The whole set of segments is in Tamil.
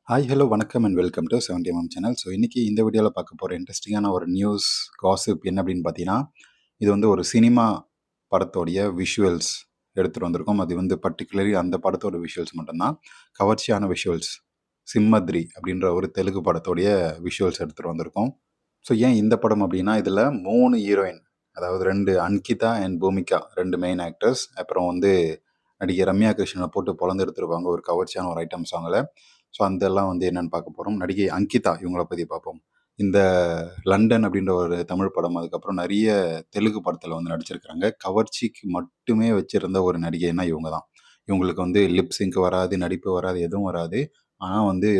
ஹாய், ஹலோ, வணக்கம் and welcome to 70 channel. So இன்னைக்கு இந்த வீடியோவில் பார்க்க போகிற இன்ட்ரெஸ்டிங்கான ஒரு நியூஸ் காசிப் என்ன அப்படின்னு பார்த்தீங்கன்னா, இது வந்து ஒரு சினிமா படத்தோடைய விஷுவல்ஸ் எடுத்துகிட்டு வந்திருக்கோம். அது வந்து பர்டிகுலர்லி அந்த படத்தோட விஷுவல்ஸ் மட்டும்தான். கவர்ச்சியான விஷுவல்ஸ். சிம்மத்ரி அப்படின்ற ஒரு தெலுங்கு படத்தோடைய விஷுவல்ஸ் எடுத்துகிட்டு வந்திருக்கோம். ஸோ ஏன் இந்த படம் அப்படின்னா, இதில் 3 ஹீரோயின், அதாவது 2 Ankita and Bhumika, 2 main actors. அப்புறம் வந்து நடிகை ரம்யா கிருஷ்ணனை போட்டு பொழந்து எடுத்துருப்பாங்க ஒரு கவர்ச்சியான ஒரு ஐட்டம் சாங்கில். ஸோ அதெல்லாம் வந்து என்னென்னு பார்க்க போகிறோம். நடிகை அங்கிதா இவங்கள பற்றி பார்ப்போம். இந்த லண்டன் அப்படின்ற ஒரு தமிழ் படம், அதுக்கப்புறம் நிறைய தெலுங்கு படத்தில் வந்து நடிச்சிருக்கிறாங்க. கவர்ச்சிக்கு மட்டுமே வச்சிருந்த ஒரு நடிகைன்னா இவங்க தான். இவங்களுக்கு வந்து லிப் சிங்க் வராது, நடிப்பு வராது, எதுவும் வராது. ஆனால் வந்து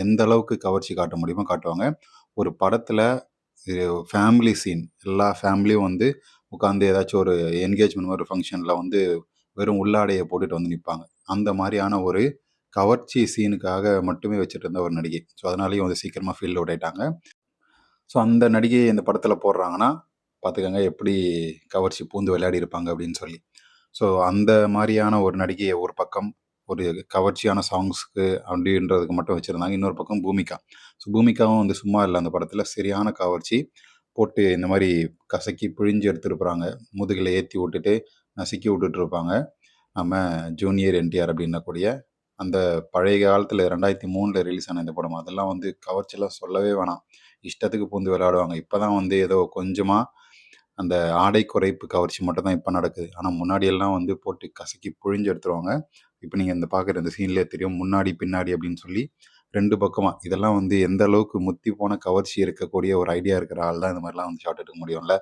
எந்த அளவுக்கு கவர்ச்சி காட்ட முடியுமோ காட்டுவாங்க. ஒரு படத்தில் ஃபேமிலி சீன், எல்லா ஃபேமிலியும் வந்து உட்காந்து ஏதாச்சும் ஒரு என்கேஜ்மெண்ட் ஒரு ஃபங்க்ஷனில் வந்து வெறும் உள்ளாடையை போட்டுட்டு வந்து நிற்பாங்க. அந்த மாதிரியான ஒரு கவர்ச்சி சீனுக்காக மட்டுமே வச்சுட்டு இருந்த ஒரு நடிகை. ஸோ அதனாலேயும் வந்து சீக்கிரமாக ஃபீல்ட் அவுட் ஆயிட்டாங்க. ஸோ அந்த நடிகையை இந்த படத்தில் போடுறாங்கன்னா பார்த்துக்கங்க எப்படி கவர்ச்சி பூந்து விளையாடி இருப்பாங்க அப்படின்னு சொல்லி. ஸோ அந்த மாதிரியான ஒரு நடிகையை ஒரு பக்கம் ஒரு கவர்ச்சியான சாங்ஸ்க்கு அப்படின்றதுக்கு மட்டும் வச்சுருந்தாங்க. இன்னொரு பக்கம் பூமிகா. ஸோ பூமிகாவும் வந்து சும்மா இல்லை, அந்த படத்தில் சரியான கவர்ச்சி போட்டு இந்த மாதிரி கசக்கி பிழிஞ்சு எடுத்துருப்பாங்க. முதுகில் ஏற்றி விட்டுட்டு நசுக்கி விட்டுட்டு இருப்பாங்க. நம்ம ஜூனியர் என்டிஆர் அப்படின்னக்கூடிய அந்த பழைய காலத்தில் 2003 ரிலீஸ் ஆன இந்த படம், அதெல்லாம் வந்து கவர்ச்சியெல்லாம் சொல்லவே வேணாம். இஷ்டத்துக்கு பூந்து விளையாடுவாங்க. இப்போ தான் வந்து ஏதோ கொஞ்சமாக அந்த ஆடை குறைப்பு கவர்ச்சி மட்டும் தான் இப்போ நடக்குது. ஆனால் முன்னாடியெல்லாம் வந்து போட்டு கசக்கி புழிஞ்சு எடுத்துருவாங்க. இப்போ நீங்கள் இந்த பார்க்குற இந்த சீன்லேயே தெரியும், முன்னாடி பின்னாடி அப்படின்னு சொல்லி 2 பக்கமாக. இதெல்லாம் வந்து எந்த அளவுக்கு முத்தி போன கவர்ச்சி இருக்கக்கூடிய ஒரு ஐடியா இருக்கிற ஆள் தான் இந்த மாதிரிலாம் வந்து ஷாட் எடுக்க முடியும்ல.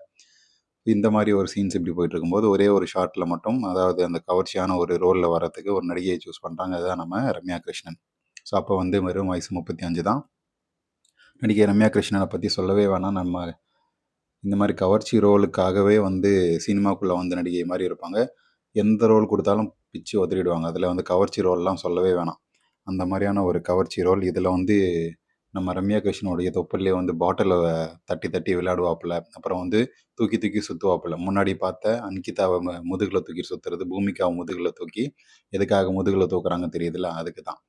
இந்த மாதிரி ஒரு சீன்ஸ் இப்படி போயிட்டு இருக்கும்போது ஒரே ஒரு ஷாட்டில் மட்டும், அதாவது அந்த கவர்ச்சியான ஒரு ரோலில் வரத்துக்கு ஒரு நடிகையை சூஸ் பண்ணுறாங்க. அதுதான் நம்ம ரம்யா கிருஷ்ணன். ஸோ அப்போ வந்து வெறும் வயசு 35 தான். நடிகை ரம்யா கிருஷ்ணனை பற்றி சொல்லவே வேணாம். நம்ம இந்த மாதிரி கவர்ச்சி ரோலுக்காகவே வந்து சினிமாக்குள்ளே வந்து நடிகை மாதிரி இருப்பாங்க. எந்த ரோல் கொடுத்தாலும் பிச்சு உதறிடுவாங்க. அதில் வந்து கவர்ச்சி ரோல்லாம் சொல்லவே வேணாம். அந்த மாதிரியான ஒரு கவர்ச்சி ரோல். இதில் வந்து நம்ம ரம்யா கிருஷ்ணனுடைய தொப்புலேயே வந்து பாட்டிலை தட்டி தட்டி விளையாடுவாப்புல. அப்புறம் வந்து தூக்கி தூக்கி சுற்றுவாப்புல. முன்னாடி பார்த்த அன்கிதாவை முதுகில் தூக்கி சுற்றுறது, பூமிகாவை முதுகில் தூக்கி எதுக்காக முதுகில் தூக்குறாங்க தெரியுதுல்ல, அதுக்கு தான்.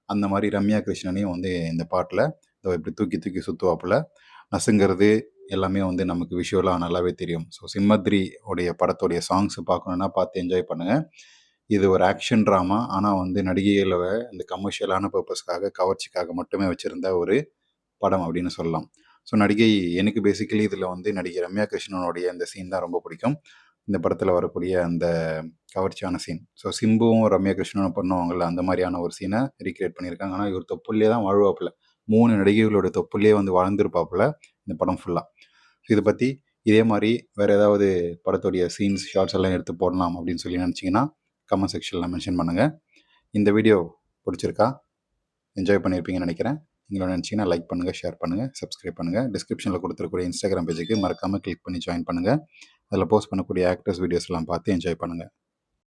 அந்த மாதிரி ரம்யா கிருஷ்ணனையும் வந்து இந்த பாட்டில் இப்படி தூக்கி தூக்கி சுற்றுவாப்புல. நசுங்கிறது எல்லாமே வந்து நமக்கு விஷுவலாக நல்லாவே தெரியும். ஸோ சிம்மத்ரி உடைய படத்துடைய சாங்ஸ் பார்க்கணுன்னா பார்த்து என்ஜாய் பண்ணுங்கள். இது ஒரு ஆக்ஷன் ட்ராமா. ஆனால் வந்து நடிகைகளை இந்த கமர்ஷியலான பர்பஸ்க்காக கவர்ச்சிக்காக மட்டுமே வச்சுருந்த ஒரு படம் அப்படின்னு சொல்லலாம். ஸோ நடிகை எனக்கு பேசிக்கலி இதில் வந்து நடிகை ரம்யா கிருஷ்ணனுடைய அந்த சீன் தான் ரொம்ப பிடிக்கும். இந்த படத்தில் வரக்கூடிய அந்த கவர்ச்சியான சீன். ஸோ சிம்புவும் ரம்யா கிருஷ்ணனும் பண்ணுவாங்கள்ல, அந்த மாதிரியான ஒரு சீனை ரீக்ரியேட் பண்ணியிருக்காங்க. ஆனால் இவர் தொப்புலேயே தான் வாழ்வாப்புல. 3 நடிகைகளோட தொப்புலேயே வந்து வாழ்ந்துருப்பாப்புல இந்த படம் ஃபுல்லாக. இதை பற்றி இதே மாதிரி வேறு ஏதாவது படத்துடைய சீன்ஸ், ஷார்ட்ஸ் எல்லாம் எடுத்து போடலாம் அப்படின்னு சொல்லி நினச்சிங்கன்னா கமெண்ட் செக்ஷனில் மென்ஷன் பண்ணுங்கள். இந்த வீடியோ பிடிச்சிருக்கா? என்ஜாய் பண்ணியிருப்பீங்கன்னு நினைக்கிறேன். நீங்களும் நினச்சிங்கன்னா லைக் பண்ணுங்கள், ஷேர் பண்ணுங்கள், சப்ஸ்கிரைப் பண்ணுங்கள். டிஸ்கிரிப்ஷனில் கொடுத்துருக்கூடிய இன்ஸ்டாகிராம் பேஜுக்கு மறக்காமல் கிளிக் பண்ணி ஜாயின் பண்ணுங்கள். அதில் போஸ்ட் பண்ணக்கூடிய ஆக்டர்ஸ் வீடியோஸ் எல்லாம் பார்த்து என்ஜாய் பண்ணுங்கள்.